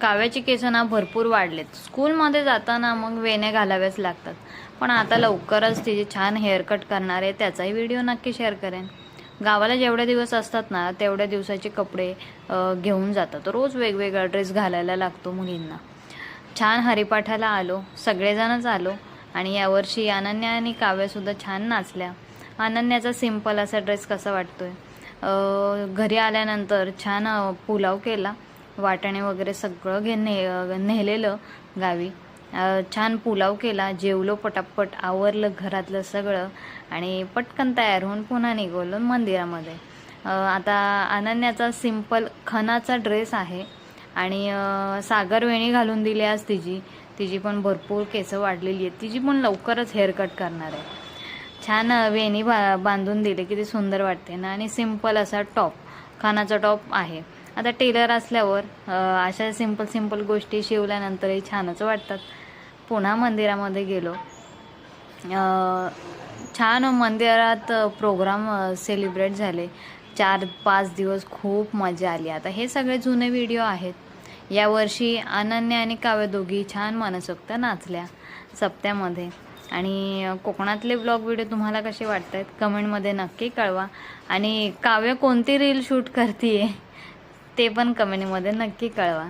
काव्याची केस ना भरपूर वाढलेत. स्कूलमध्ये जाताना मग वेण्या घालाव्याच लागतात. पण आता लवकरच तिचे छान हेअरकट करणार आहे, त्याचाही व्हिडिओ नक्की शेअर करेन. गावाला जेवढे दिवस असतात ना तेवढ्या दिवसाचे कपडे घेऊन जातात. रोज वेगवेगळा ड्रेस घालायला लागतो मुलींना. छान हरिपाठाला आलो, सगळेजणच आलो आणि यावर्षी अनन्या आणि काव्यासुद्धा छान नाचल्या. अनन्याचा सिंपल असा ड्रेस कसा वाटतोय. घरी आल्यानंतर छान पुलाव केला, वाटाणे वगैरे सगळं नेलेलं गावी. छान पुलाव केला, जेवलो पटापट, आवरलं घरातलं सगळं आणि पटकन तयार होऊन पुन्हा निघालो मंदिरामध्ये. आता अनन्याचा सिंपल खणाचा ड्रेस आहे आणि सागर वेणी घालून दिली आज तिची पण भरपूर केस वाढलेली आहेत. तिची पण लवकरच हेअरकट करणार आहे. छान वेणी बांधून दिली, किती सुंदर वाटते ना. आणि सिंपल असा टॉप, खणाचा टॉप आहे. आता टेलर असल्यावर अशा सिंपल गोष्टी शिवल्यानंतरही छानच वाटतात. पुन्हा मंदिरामध्ये गेलो. छान मंदिरात प्रोग्राम सेलिब्रेट झाले. 4-5 दिवस खूप मजा आली. आता हे सगळे जुने व्हिडिओ आहेत. यावर्षी अनन्या आणि काव्य दोघी छान मनसोक्त नाचल्या सप्त्यामध्ये. आणि कोकणातले ब्लॉग व्हिडिओ तुम्हाला कसे वाटत आहेत कमेंटमध्ये नक्की कळवा. आणि काव्य कोणती रील शूट करते ते पण कमेंटमध्ये नक्की कळवा.